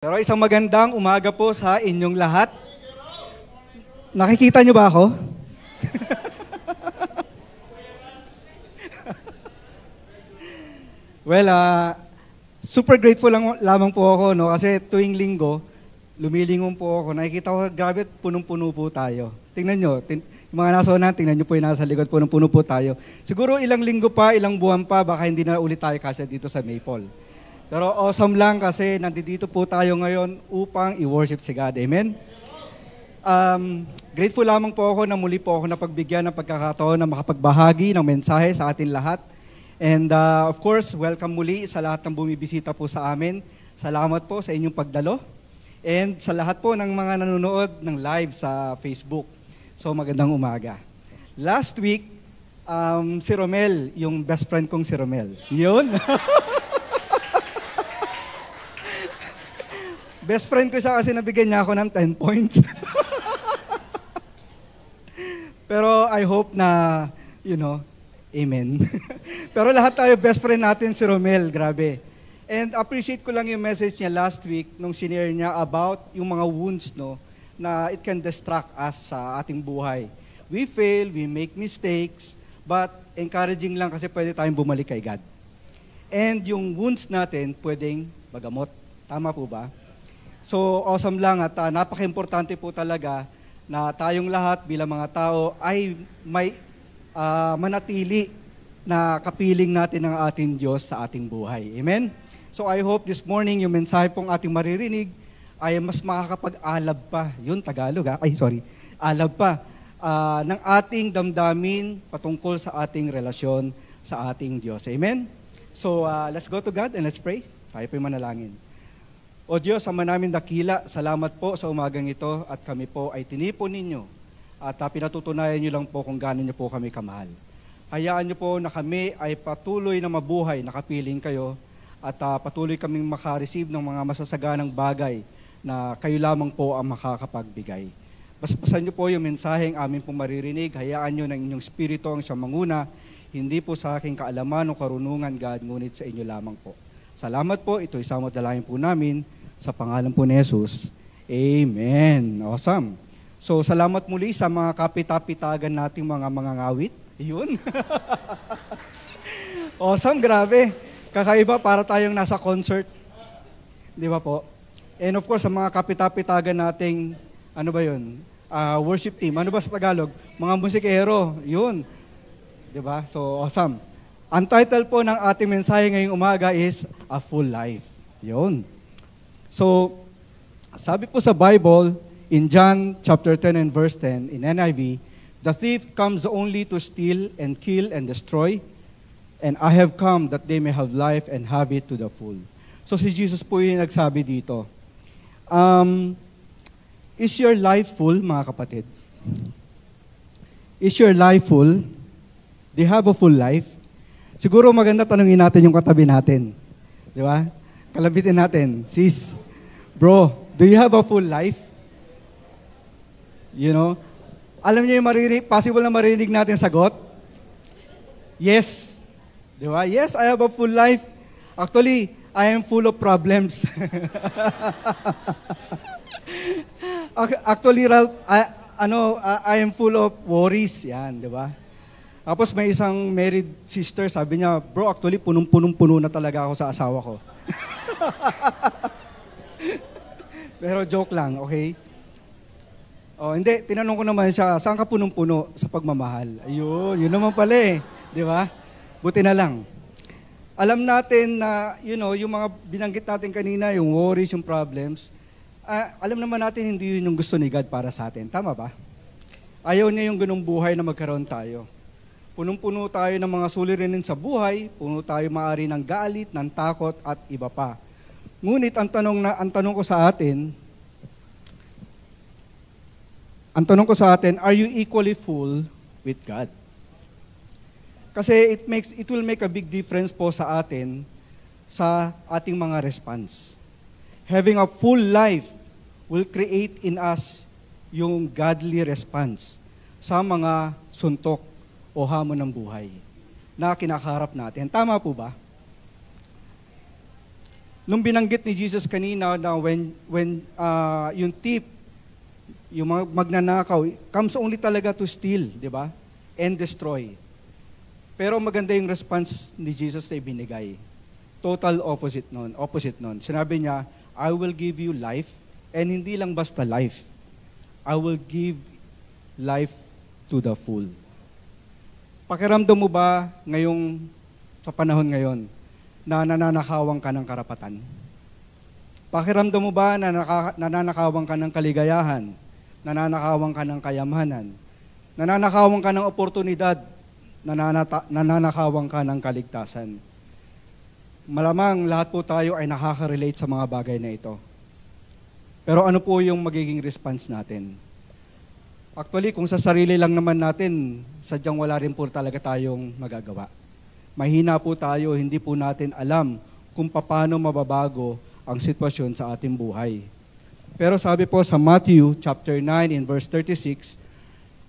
Pero isang magandang umaga po sa inyong lahat. Nakikita niyo ba ako? Well, super grateful lamang po ako, no? Kasi tuwing linggo, lumilingon po ako. Nakikita ko, grabe, punong-puno po tayo. Tingnan nyo, yung mga nasa unahan, tingnan nyo po yung nasa likod, punong-puno po tayo. Siguro ilang linggo pa, ilang buwan pa, baka hindi na ulit tayo kasi dito sa Maple. Pero awesome lang kasi nandito po tayo ngayon upang i-worship si God. Amen? Grateful lamang po ako na muli po ako napagbigyan ng pagkakataon na makapagbahagi ng mensahe sa atin lahat. And of course, welcome muli sa lahat ng bumibisita po sa amin. Salamat po sa inyong pagdalo. And sa lahat po ng mga nanonood ng live sa Facebook. So magandang umaga. Last week, si Romel, yung best friend kong si Romel. Yun. Best friend ko siya kasi nabigyan niya ako ng 10 points. Pero I hope na, amen. Pero lahat tayo best friend natin si Romel, grabe. And appreciate ko lang yung message niya last week nung sinare niya about yung mga wounds, no, na it can distract us sa ating buhay. We fail, we make mistakes, but encouraging lang kasi pwede tayong bumalik kay God. And yung wounds natin pwedeng magamot. Tama po ba? So, awesome lang at napaka-importante po talaga na tayong lahat bilang mga tao ay may manatili na kapiling natin ng ating Diyos sa ating buhay. Amen? So, I hope this morning yung mensahe pong ating maririnig ay mas makakapag-alab pa. Yun, Tagalog alab pa ng ating damdamin patungkol sa ating relasyon sa ating Diyos. Amen? So, let's go to God and let's pray. Tayo po'y manalangin. O Diyos, Ama namin dakila, salamat po sa umagang ito at kami po ay tinipon ninyo at pinatutunayan niyo lang po kung gaano niyo po kami kamahal. Hayaan niyo po na kami ay patuloy na mabuhay, nakapiling kayo at patuloy kaming makareceive ng mga masasaganang bagay na kayo lamang po ang makakapagbigay. Basbasan niyo po yung mensaheng amin pong maririnig, hayaan niyo ng inyong spirito ang siyang manguna, hindi po sa aking kaalaman o karunungan, God, ngunit sa inyo lamang po. Salamat po, ito isang madalayan po namin, sa pangalan po ni Jesus. Amen. Awesome. So, salamat muli sa mga kapitapitagan nating mga ngawit. Yun. Awesome, grabe. Kakaiba, para tayong nasa concert. Di ba po? And of course, sa mga kapitapitagan nating, worship team. Ano ba sa Tagalog? Mga musikero. Yun. Di ba? So, awesome. Ang title po ng ating mensahe ngayong umaga is A Full Life. Yun. So, sabi po sa Bible, in John chapter 10 and verse 10, in NIV, the thief comes only to steal and kill and destroy, and I have come that they may have life and have it to the full. So si Jesus po yung nagsabi dito. Is your life full, mga kapatid? Is your life full? Do you have a full life? Siguro maganda tanungin natin yung katabi natin. Di ba? Kalabitin natin, sis, bro, do you have a full life? Alam niyo yung possible na marinig natin sagot? Yes. Di ba? Yes, I have a full life. Actually, I am full of problems. Actually, I am full of worries. Yan, di ba? Tapos may isang married sister, sabi niya, bro, actually, punong-puno na talaga ako sa asawa ko. Pero joke lang, okay? Oh, hindi, tinanong ko naman siya, saan ka punong-puno sa pagmamahal? Ayun, yun naman pala eh. Di ba? Buti na lang. Alam natin na, yung mga binanggit natin kanina, yung worries, yung problems, alam naman natin hindi yun yung gusto ni God para sa atin. Tama ba? Ayaw niya yung ganung buhay na magkaroon tayo. Punong-puno tayo ng mga suliranin sa buhay, puno tayo maaari ng galit, ng takot, at iba pa. Ngunit ang tanong ko sa atin, are you equally full with God? Kasi it will make a big difference po sa atin sa ating mga response. Having a full life will create in us yung godly response sa mga suntok o hamon ng buhay na kinakaharap natin. Tama po ba? Nung binanggit ni Jesus kanina na when yung thief, yung mga magnanakaw, comes only talaga to steal, di ba? And destroy. Pero maganda yung response ni Jesus na ibinigay. Total opposite nun. Sinabi niya, I will give you life, and hindi lang basta life. I will give life to the full. Pakiramdam mo ba ngayong, sa panahon ngayon, na nananakawan ka ng karapatan? Pakiramdam mo ba na nananakawan ka ng kaligayahan? Nananakawan ka ng kayamanan? Nananakawan ka ng oportunidad? Nananakawan ka ng kaligtasan? Malamang lahat po tayo ay nakaka-relate sa mga bagay na ito. Pero ano po yung magiging response natin? Actually, kung sa sarili lang naman natin, sadyang wala rin po talaga tayong magagawa. Mahina po tayo, hindi po natin alam kung paano mababago ang sitwasyon sa ating buhay. Pero sabi po sa Matthew chapter 9 in verse 36,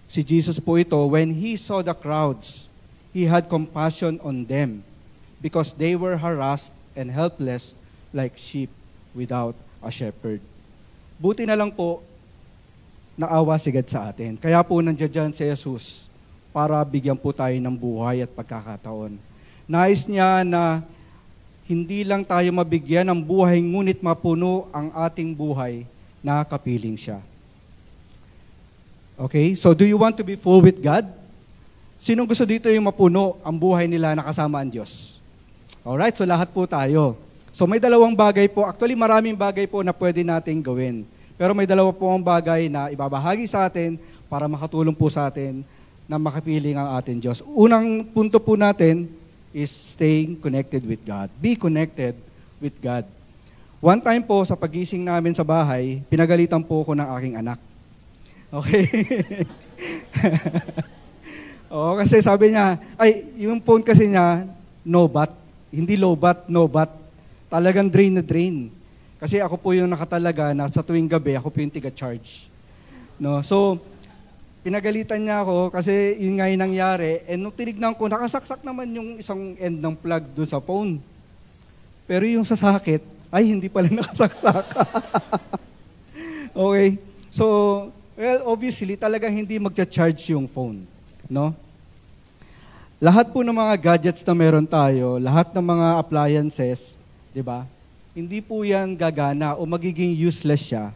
si Jesus po ito, when He saw the crowds, He had compassion on them because they were harassed and helpless like sheep without a shepherd. Buti na lang po, naawa si God sa atin. Kaya po nandiyan si Jesus para bigyan po tayo ng buhay at pagkakataon. Nais niya na hindi lang tayo mabigyan ng buhay, ngunit mapuno ang ating buhay na kapiling siya. Okay? So, do you want to be full with God? Sinong gusto dito yung mapuno ang buhay nila na kasama ang Diyos? Alright, so lahat po tayo. So, may dalawang bagay po. Actually, maraming bagay po na pwede nating gawin. Pero may dalawa po ang bagay na ibabahagi sa atin para makatulong po sa atin na makapiling ang ating Diyos. Unang punto po natin is staying connected with God. Be connected with God. One time po, sa pagising namin sa bahay, pinagalitan po ako ng aking anak. Okay? Oo, kasi sabi niya, yung phone kasi niya, no bat. Hindi low bat, no bat. Talagang drain na drain. Kasi ako po yung nakatalaga na sa tuwing gabi, ako po yung tiga-charge. No? So, pinagalitan niya ako kasi yun nga yung nangyari. And nung tinignan ko, nakasaksak naman yung isang end ng plug doon sa phone. Pero yung sa sakit, ay hindi pala nakasaksak. Okay? So, well, obviously, talagang hindi magcha-charge yung phone. No? Lahat po ng mga gadgets na meron tayo, lahat ng mga appliances, di ba? Hindi po yan gagana o magiging useless siya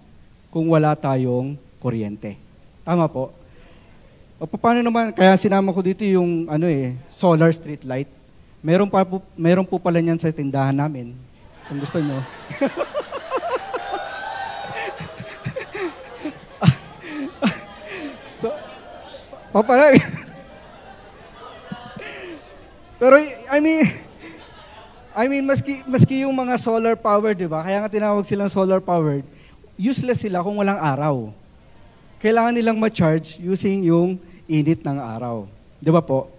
kung wala tayong kuryente. Tama po? O paano naman, kaya sinama ko dito yung solar street light. Meron po pala niyan sa tindahan namin. Kung gusto nyo. So, papalag. Pero, I mean, maski yung mga solar power, di ba? Kaya nga tinawag silang solar powered, useless sila kung walang araw. Kailangan nilang ma-charge using yung init ng araw. Di ba po?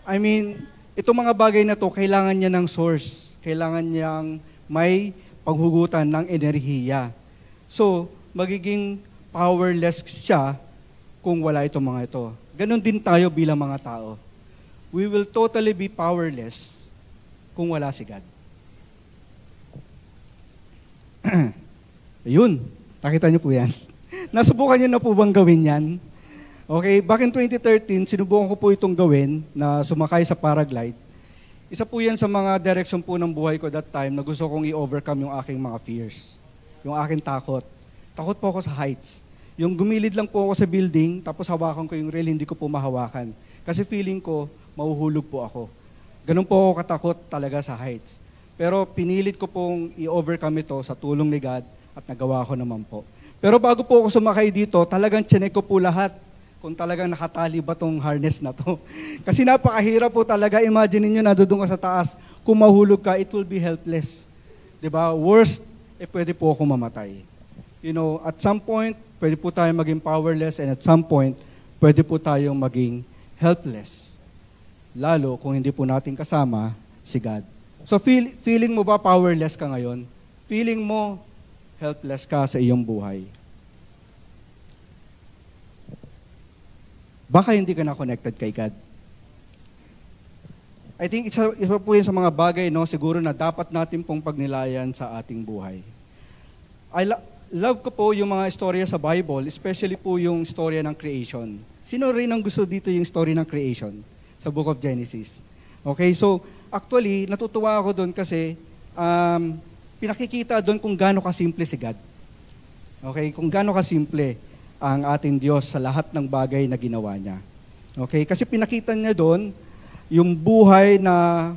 I mean, itong mga bagay na to, kailangan niya ng source. Kailangan niyang may panghugutan ng enerhiya. So, magiging powerless siya kung wala itong mga ito. Ganon din tayo bilang mga tao. We will totally be powerless kung wala si God. Ayun, nakita niyo po yan. Nasubukan niyo na po bang gawin yan? Okay, back in 2013, sinubukan ko po itong gawin na sumakay sa paraglide. Isa po yan sa mga direction po ng buhay ko that time na gusto kong i-overcome yung aking mga fears. Yung aking takot. Takot po ako sa heights. Yung gumilid lang po ako sa building, tapos hawakan ko yung rail, hindi ko po mahawakan. Kasi feeling ko, mahuhulog po ako. Ganun po ako katakot talaga sa heights. Pero pinilit ko pong i-overcome ito sa tulong ni God at nagawa ko naman po. Pero bago po ako sumakay dito, talagang chinek ko po lahat kung talagang nakatali ba tong harness na to. Kasi napakahirap po talaga. Imagine niyo nadudun ka sa taas. Kung mahulog ka, it will be helpless. Diba? Worst, pwede po ako mamatay. You know, at some point, pwede po tayong maging powerless and at some point, pwede po tayong maging helpless. Lalo kung hindi po natin kasama si God. So feeling mo ba powerless ka ngayon? Feeling mo helpless ka sa iyong buhay? Baka hindi ka na connected kay God. I think isa po yun sa mga bagay, no, siguro na dapat natin pong pagnilayan sa ating buhay. Love ko po yung mga istorya sa Bible, especially po yung istorya ng creation. Sino rin ang gusto dito yung story ng creation sa Book of Genesis? Okay, so actually, natutuwa ako doon kasi pinakikita doon kung gaano kasimple si God. Okay, kung gaano kasimple ang ating Diyos sa lahat ng bagay na ginawa niya. Okay, kasi pinakita niya doon yung buhay na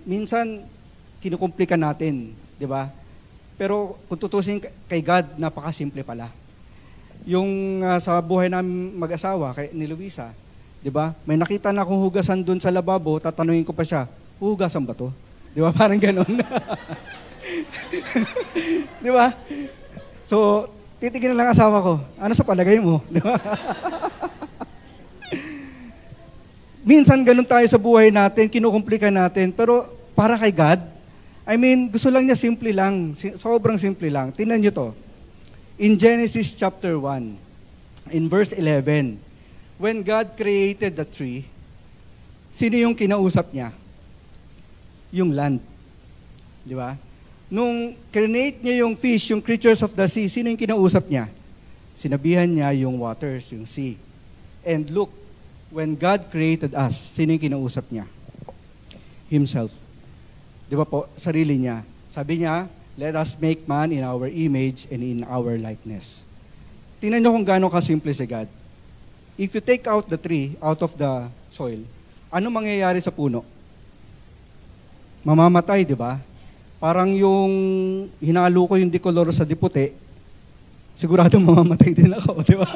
minsan kinukumplika natin, di ba? Pero kung tutusin kay God, napakasimple pala. Yung sa buhay namin mag-asawa, ni Luisa, di ba? May nakita na akong hugasan doon sa lababo, tatanungin ko pa siya, hugasan ba to? Di ba? Parang ganon. Di ba? So, titignan lang asawa ko, ano sa palagay mo? Di ba? Minsan ganun tayo sa buhay natin, kinukumplika natin, pero para kay God, I mean, gusto lang niya simple lang, sobrang simple lang. Tingnan niyo to. In Genesis chapter 1, in verse 11, when God created the tree, sino yung kinausap niya? Yung land. Di ba? Nung create niya yung fish, yung creatures of the sea, sino yung kinausap niya? Sinabihan niya yung waters, yung sea. And look, when God created us, sino yung kinausap niya? Himself. Di ba po? Sarili niya. Sabi niya, let us make man in our image and in our likeness. Tingnan niyo kung gaano kasimple si God. If you take out the tree out of the soil, ano mangyayari sa puno? Mamamatay, di ba? Parang yung hinalo ko yung dikolor sa diputi, siguradong mamamatay din ako, di ba?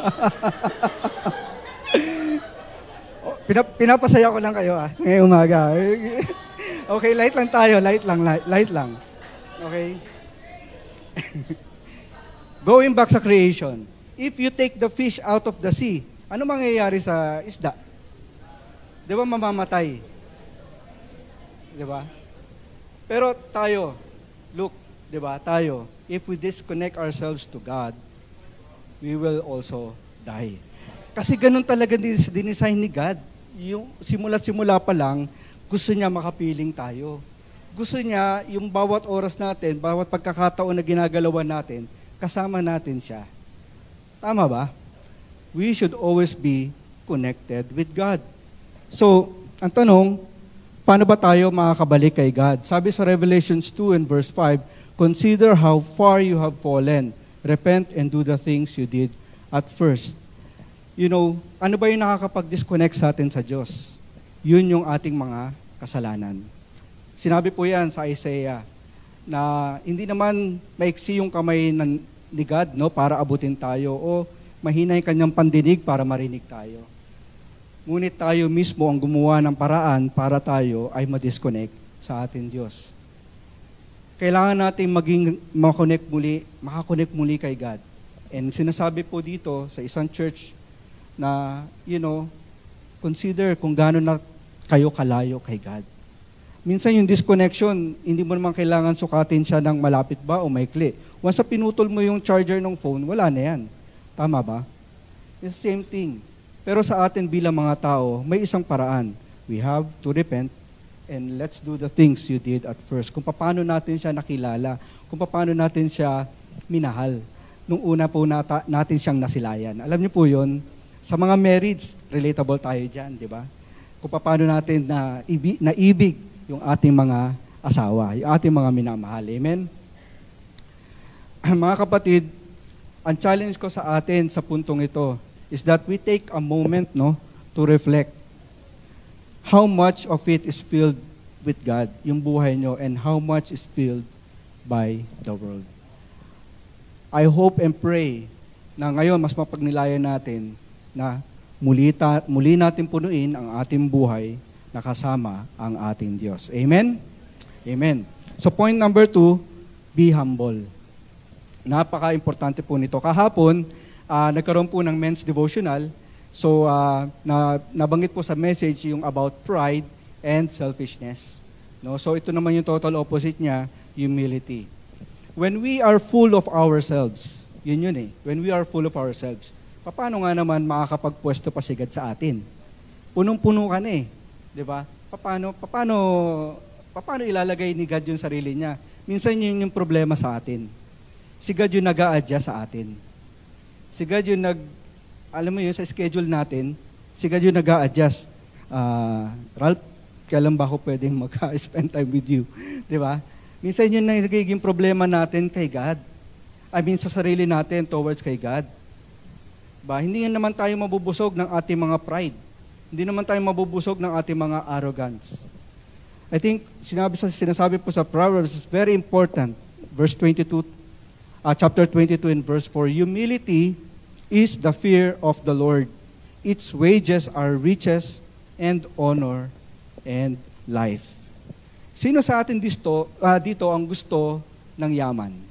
Pinapasaya ko lang kayo ngayong umaga. Okay, light lang tayo, light lang. Okay? Going back sa creation, if you take the fish out of the sea, ano mangyayari sa isda? Di ba mamamatay? Di ba? Pero tayo, look, di ba, tayo, if we disconnect ourselves to God, we will also die. Kasi ganun talaga dinesign ni God. Yung simula pa lang, gusto niya makapiling tayo. Gusto niya yung bawat oras natin, bawat pagkakataon na ginagalawan natin, kasama natin siya. Tama ba? We should always be connected with God. So, ang tanong, paano ba tayo makakabalik kay God? Sabi sa Revelations 2 and verse 5, consider how far you have fallen. Repent and do the things you did at first. You know, ano ba yung nakakapag-disconnect sa atin sa Diyos? Yun yung ating mga kasalanan. Sinabi po yan sa Isaiah na hindi naman maiksi yung kamay ni God, no, para abutin tayo o mahina yung kanyang pandinig para marinig tayo. Ngunit tayo mismo ang gumawa ng paraan para tayo ay ma-disconnect sa ating Diyos. Kailangan natin makakonect muli kay God. And sinasabi po dito sa isang church na, you know, consider kung gaano na kayo kalayo kay God. Minsan yung disconnection, hindi mo naman kailangan sukatin siya ng malapit ba o maikli. Once na pinutol mo yung charger ng phone, wala na yan. Tama ba? It's the same thing. Pero sa atin bilang mga tao, may isang paraan. We have to repent and let's do the things you did at first. Kung paano natin siya nakilala, kung paano natin siya minahal. Nung una po natin siyang nasilayan. Alam niyo po yun, sa mga marrieds, relatable tayo dyan, di ba? Kung paano natin naibig yung ating mga asawa, yung ating mga minamahal. Amen? Mga kapatid, ang challenge ko sa atin sa puntong ito is that we take a moment, no, to reflect how much of it is filled with God, yung buhay nyo, and how much is filled by the world. I hope and pray na ngayon mas mapagnilayan natin na muli natin punuin ang ating buhay na kasama ang ating Diyos. Amen? Amen. So point number 2, be humble. Napaka-importante po nito. Kahapon, nagkaroon po ng men's devotional. So, nabanggit po sa message yung about pride and selfishness. No? So, ito naman yung total opposite niya, humility. When we are full of ourselves, yun eh. When we are full of ourselves, paano nga naman makakapagpwesto pa si God sa atin? Punong-puno ka na eh. Di ba? paano ilalagay ni God yung sarili niya? Minsan yun yung problema sa atin. Si God yung nag-a-adjust sa atin. Si God yung alam mo yun, sa schedule natin, si God yung nag-a-adjust. Ralph, kailan ba ako pwedeng mag-spend time with you? Di ba? Minsan yun na nagiging problema natin kay God. Sa sarili natin towards kay God. Hindi naman tayo mabubusog ng ating mga pride. Hindi naman tayo mabubusog ng ating mga arrogance. I think sinasabi po sa Proverbs is very important. Chapter 22 and verse 4, humility is the fear of the Lord. Its wages are riches and honor and life. Sino sa atin dito ang gusto ng yaman?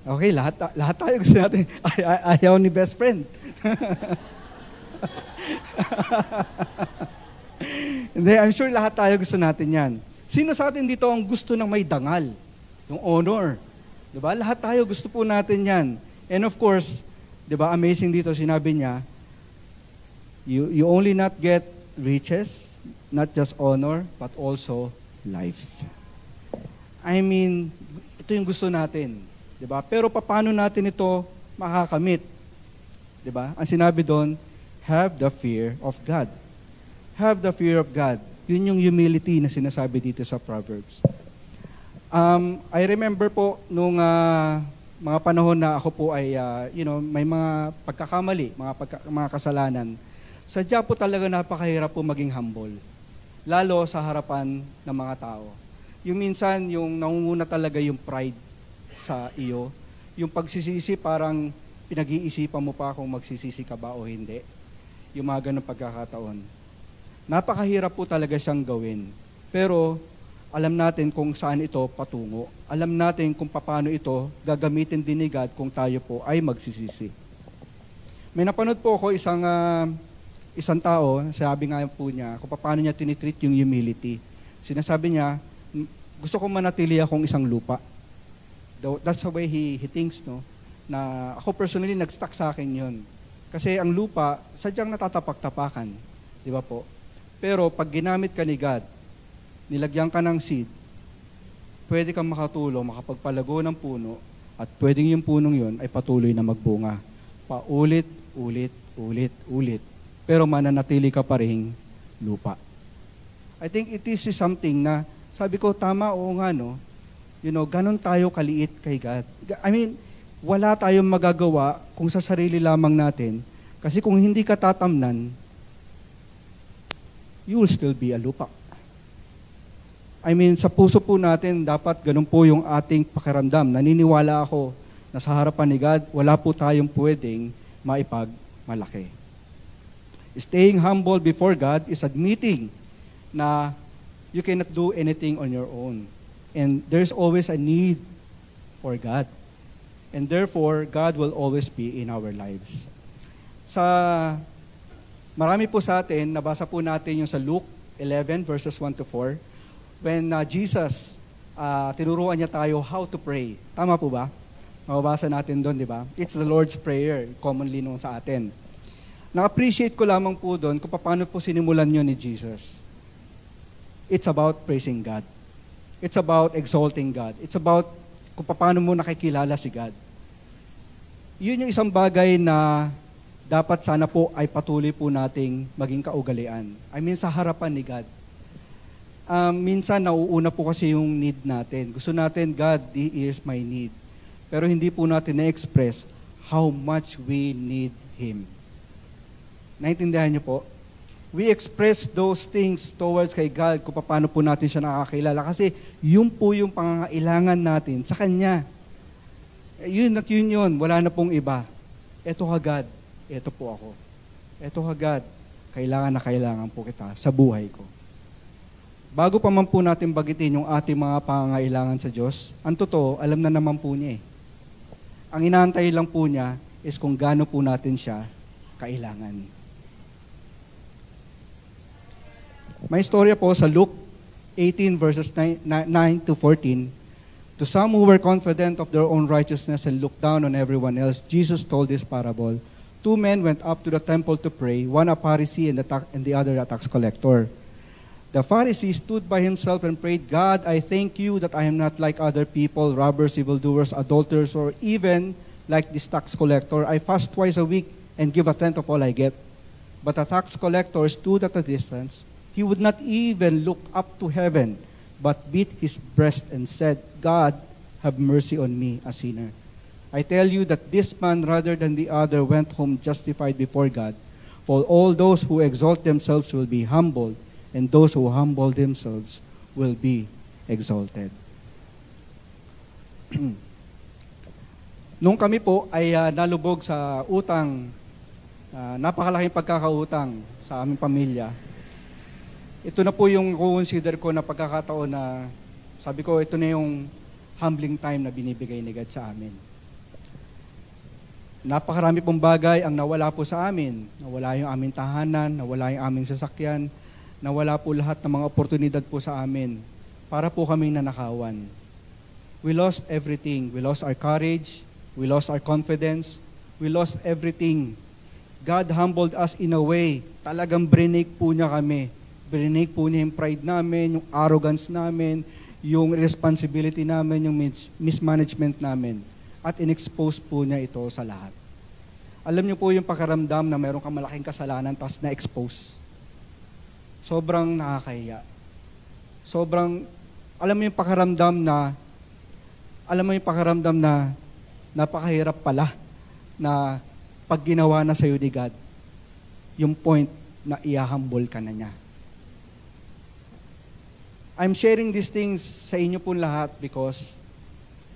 Okay, lahat tayo gusto natin. Ayaw ni best friend. Hindi, I'm sure lahat tayo gusto natin yan. Sino sa atin dito ang gusto ng may dangal? Yung honor. Diba? Lahat tayo gusto po natin yan. And of course, diba, amazing dito, sinabi niya, you only not get riches, not just honor, but also life. Ito yung gusto natin. Diba? Pero paano natin ito makakamit? Diba? Ang sinabi doon, have the fear of God. Have the fear of God. Yun yung humility na sinasabi dito sa Proverbs. I remember po nung mga panahon na ako po ay, may mga pagkakamali, mga kasalanan. Sadya po talaga napakahirap po maging humble. Lalo sa harapan ng mga tao. Yung minsan, yung nangunguna talaga yung pride sa iyo. Yung pagsisisi, parang pinag-iisipan mo pa kung magsisisi ka ba o hindi. Yung mga ganong pagkakataon. Napakahirap po talaga siyang gawin. Pero alam natin kung saan ito patungo. Alam natin kung paano ito gagamitin din ni God kung tayo po ay magsisisi. May napanood po ako isang tao, sabi nga po niya, kung paano niya tinitreat yung humility. Sinasabi niya, gusto ko manatili akong isang lupa. That's the way he thinks, no? Na ako personally, nag-stuck sa akin yun. Kasi ang lupa, sadyang natatapak-tapakan. Di ba po? Pero pag ginamit ka ni God, nilagyan ka ng seed, pwede kang makatulong, makapagpalago ng puno, at pwedeng yung punong yun ay patuloy na magbunga. Paulit, ulit. Pero mananatili ka pa ring lupa. I think it is something na, sabi ko, tama, oo nga, no? Ganon tayo kaliit kay God. Wala tayong magagawa kung sa sarili lamang natin. Kasi kung hindi ka tatamnan, you will still be a lupa. Sa puso po natin, dapat ganun po yung ating pakiramdam. Naniniwala ako na sa harapan ni God, wala po tayong pwedeng maipagmalaki. Staying humble before God is admitting na you cannot do anything on your own. And there's always a need for God. And therefore, God will always be in our lives. Marami po sa atin, nabasa po natin yung sa Luke 11 verses 1 to 4, when Jesus, tinuruan niya tayo how to pray. Tama po ba? Mababasa natin doon, di ba? It's the Lord's Prayer, commonly known sa atin. Na-appreciate ko lamang po doon kung paano po sinimulan yun ni Jesus. It's about praising God. It's about exalting God. It's about kung paano mo nakikilala si God. Yun yung isang bagay na dapat sana po ay patuloy po nating maging kaugalian. Sa harapan ni God. Minsan nauuna po kasi yung need natin. Gusto natin, God, here's my need. Pero hindi po natin na-express how much we need Him. Naintindihan niyo po? We express those things towards kay God kung paano po natin siya nakakilala. Kasi yun po yung pangangailangan natin sa Kanya. Yun at yun. Wala na pong iba. Eto ka God. Eto po ako. Eto ka God. Kailangan na kailangan po kita sa buhay ko. Bago pa man po natin bagitin yung ating mga pangangailangan sa Diyos, ang totoo, alam na naman po niya eh. Ang inaantay lang po niya is kung gaano po natin siya kailangan. May istorya po sa Luke 18 verses 9 to 14. To some who were confident of their own righteousness and looked down on everyone else, Jesus told this parable. 2 men went up to the temple to pray, one a Pharisee and the other a tax collector. The Pharisee stood by himself and prayed, God, I thank you that I am not like other people, robbers, evildoers, adulterers, or even like this tax collector. I fast twice a week and give a tenth of all I get. But the tax collector stood at a distance. He would not even look up to heaven, but beat his breast and said, God, have mercy on me, a sinner. I tell you that this man, rather than the other, went home justified before God. For all those who exalt themselves will be humbled, and those who humble themselves will be exalted. Nung kami po ay nalubog sa utang, napakalaking pagkakautang sa aming pamilya, ito na po yung consider ko na pagkakataon na sabi ko, ito na yung humbling time na binibigay ni God sa amin. Napakarami pong bagay ang nawala po sa amin. Nawala yung aming tahanan, nawala yung aming sasakyan, nawala po lahat ng mga oportunidad po sa amin para po kaming nanakawan. We lost everything. We lost our courage. We lost our confidence. We lost everything. God humbled us in a way. Talagang brinake po niya kami. Brinake po niya yung pride namin, yung arrogance namin, yung responsibility namin, yung mismanagement namin. At in-expose po niya ito sa lahat. Alam niyo po yung pakaramdam na mayroon kang malaking kasalanan tapos na-expose. Sobrang nakakahiya. Sobrang, alam mo yung pakaramdam na napakahirap pala na pag ginawa na sa'yo ni God, yung point na i-humble ka na niya. I'm sharing these things sa inyo po lahat because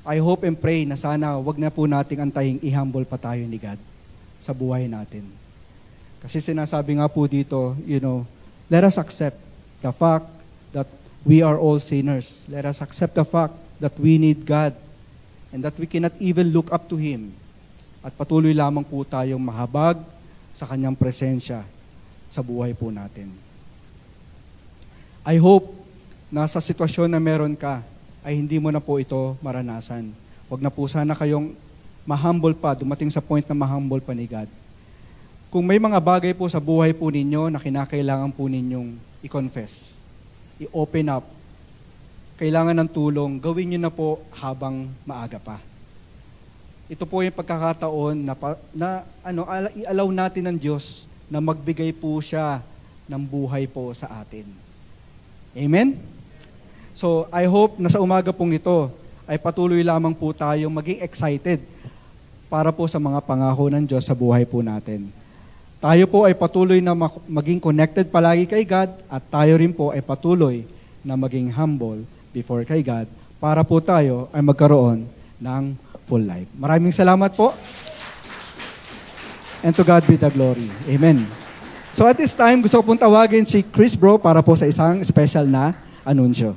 I hope and pray na sana wag na po nating antayin i-humble pa tayo ni God sa buhay natin. Kasi sinasabi nga po dito, let us accept the fact that we are all sinners. Let us accept the fact that we need God and that we cannot even look up to Him. At patuloy lamang po tayong mahabag sa Kanyang presensya sa buhay po natin. I hope na sa sitwasyon na meron ka, ay hindi mo na po ito maranasan. Huwag na po sana kayong ma-humble pa, dumating sa point na ma-humble pa ni God. Kung may mga bagay po sa buhay po ninyo na kinakailangan po ninyong i-confess, i-open up, kailangan ng tulong, gawin nyo na po habang maaga pa. Ito po yung pagkakataon i-allow natin ng Diyos na magbigay po siya ng buhay po sa atin. Amen? So, I hope na sa umaga pong ito ay patuloy lamang po tayong maging excited para po sa mga pangako ng Diyos sa buhay po natin. Tayo po ay patuloy na maging connected palagi kay God at tayo rin po ay patuloy na maging humble before kay God para po tayo ay magkaroon ng full life. Maraming salamat po. And to God be the glory. Amen. So at this time, gusto ko pong tawagin si Chris Bro para po sa isang special na anunsyo.